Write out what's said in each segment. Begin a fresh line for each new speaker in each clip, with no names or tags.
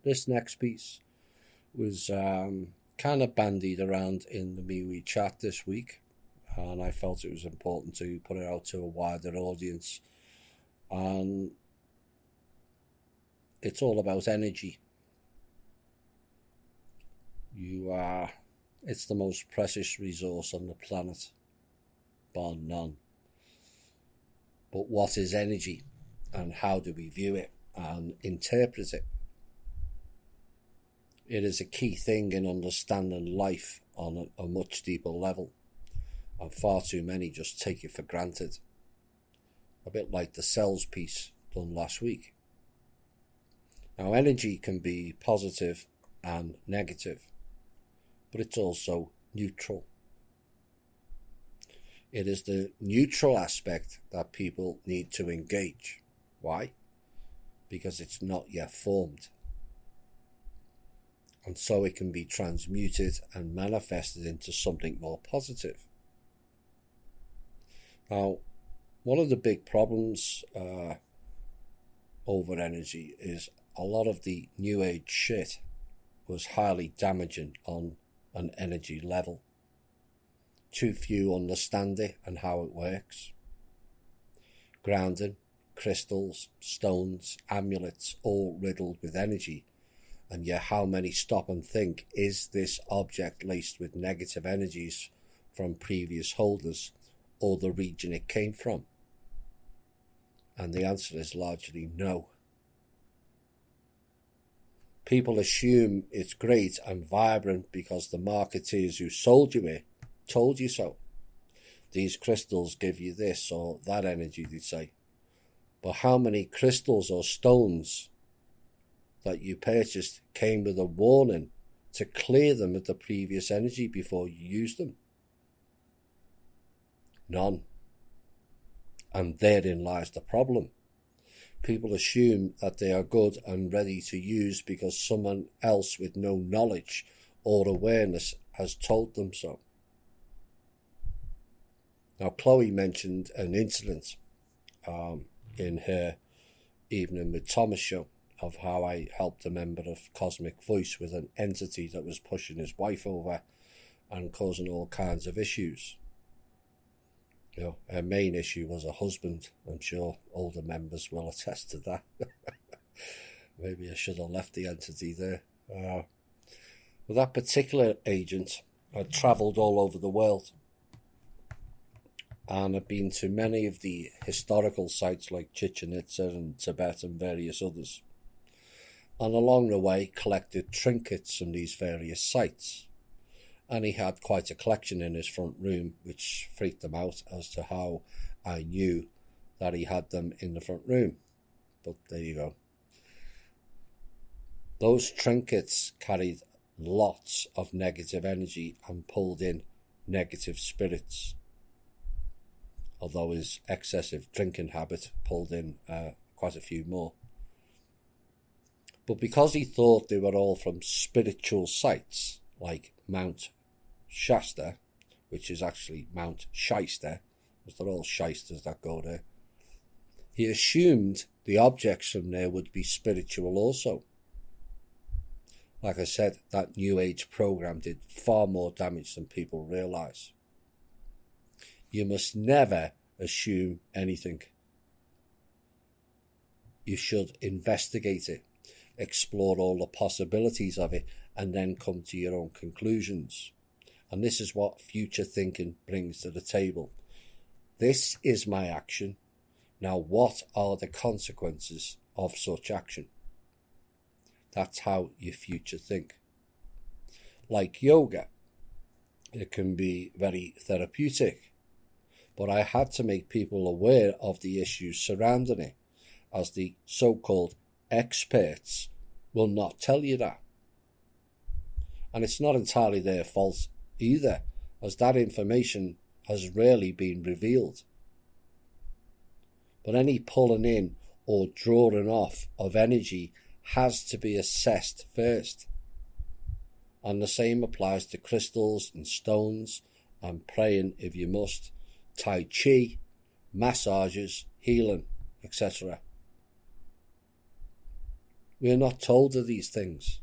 This next piece was kind of bandied around in the MeWe chat this week, and I felt it was important to put it out to a wider audience. And it's all about energy. It's the most precious resource on the planet, bar none. But what is energy, and how do we view it and interpret it? It is a key thing in understanding life on a much deeper level, and far too many just take it for granted. A bit like the cells piece done last week. Now, energy can be positive and negative, but it's also neutral. It is the neutral aspect that people need to engage. Why? Because it's not yet formed. And so it can be transmuted and manifested into something more positive. Now, one of the big problems over energy is a lot of the New Age shit was highly damaging on an energy level. Too few understand it and how it works. Grounding, crystals, stones, amulets, all riddled with energy. And yet how many stop and think, is this object laced with negative energies from previous holders or the region it came from? And the answer is largely no. People assume it's great and vibrant because the marketeers who sold you it told you so. These crystals give you this or that energy, they say. But how many crystals or stones that you purchased came with a warning to clear them of the previous energy before you used them? None. And therein lies the problem. People assume that they are good and ready to use because someone else with no knowledge or awareness has told them so. Now, Chloe mentioned an incident in her Evening with Thomas show of how I helped a member of Cosmic Voice with an entity that was pushing his wife over and causing all kinds of issues. You know, her main issue was her husband. I'm sure older members will attest to that. Maybe I should have left the entity there. Well, that particular agent had travelled all over the world and had been to many of the historical sites like Chichen Itza and Tibet and various others. And along the way collected trinkets from these various sites. And he had quite a collection in his front room, which freaked him out as to how I knew that he had them in the front room. But there you go. Those trinkets carried lots of negative energy and pulled in negative spirits. Although his excessive drinking habit pulled in quite a few more. But because he thought they were all from spiritual sites, like Mount Shasta, which is actually Mount Shyster, because they're all shysters that go there, he assumed the objects from there would be spiritual also. Like I said, that New Age program did far more damage than people realise. You must never assume anything. You should investigate it, explore all the possibilities of it, and then come to your own conclusions. And this is what future thinking brings to the table. This is my action. Now, what are the consequences of such action? That's how you future think. Like yoga, it can be very therapeutic, but I had to make people aware of the issues surrounding it, as the so-called experts will not tell you that. And it's not entirely their fault either, as that information has rarely been revealed. But any pulling in or drawing off of energy has to be assessed first. And the same applies to crystals and stones and praying if you must, Tai Chi, massages, healing, etc. We're not told of these things.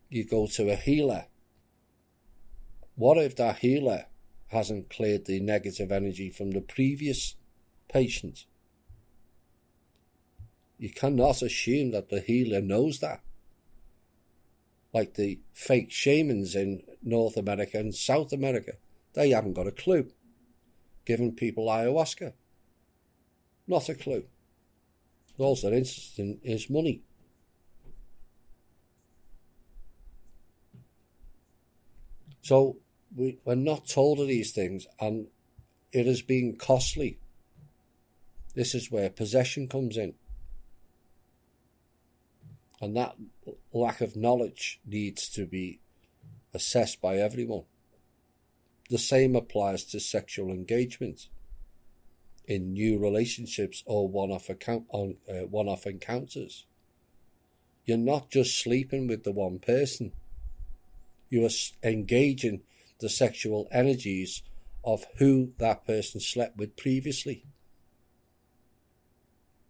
You go to a healer. What if that healer hasn't cleared the negative energy from the previous patient? You cannot assume that the healer knows that. Like the fake shamans in North America and South America, they haven't got a clue. Giving people ayahuasca. Not a clue. All they're interested in is money. So we're not told of these things, and it has been costly. This is where possession comes in. And that lack of knowledge needs to be assessed by everyone. The same applies to sexual engagement in new relationships or one-off encounters. You're not just sleeping with the one person. You are engaging the sexual energies of who that person slept with previously.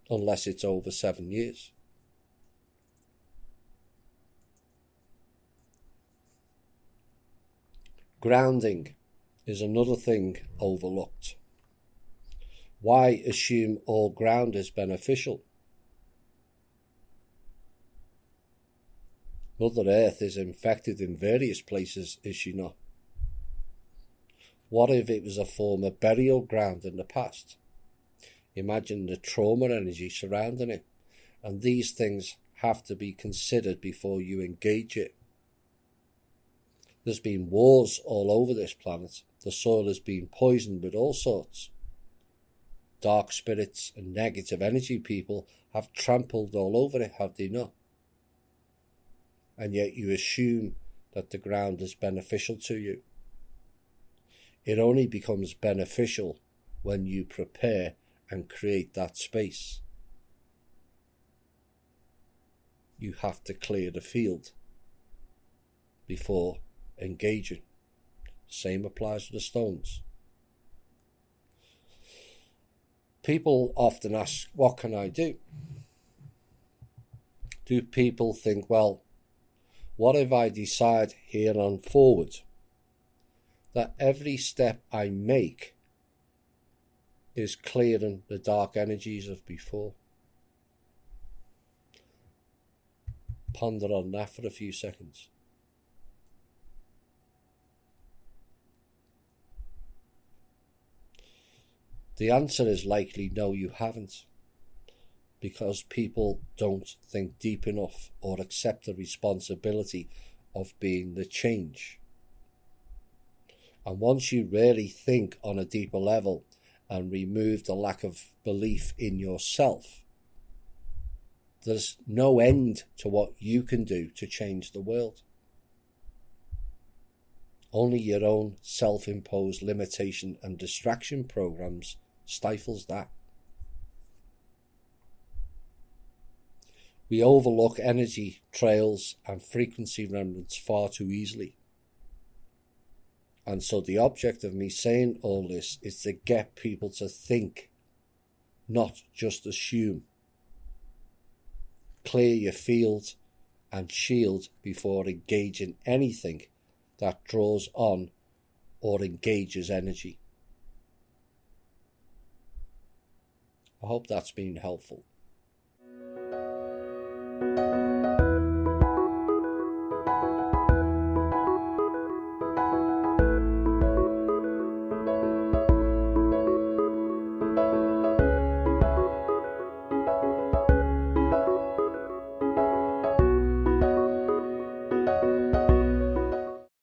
Unless it's over 7 years. Grounding is another thing overlooked. Why assume all ground is beneficial? Mother Earth is infected in various places, is she not? What if it was a form of burial ground in the past? Imagine the trauma energy surrounding it, and these things have to be considered before you engage it. There's been wars all over this planet. The soil has been poisoned with all sorts. Dark spirits and negative energy people have trampled all over it, have they not? And yet you assume that the ground is beneficial to you. It only becomes beneficial when you prepare and create that space. You have to clear the field before engaging. Same applies to the stones. People often ask, what can I do? Do people think, well, what if I decide here on forward that every step I make is clearing the dark energies of before? Ponder on that for a few seconds. The answer is likely no, you haven't, because people don't think deep enough or accept the responsibility of being the change. And once you really think on a deeper level and remove the lack of belief in yourself, there's no end to what you can do to change the world. Only your own self-imposed limitation and distraction programs stifles that. We overlook energy trails and frequency remnants far too easily. And so the object of me saying all this is to get people to think, not just assume. Clear your field and shield before engaging anything that draws on or engages energy. I hope that's been helpful.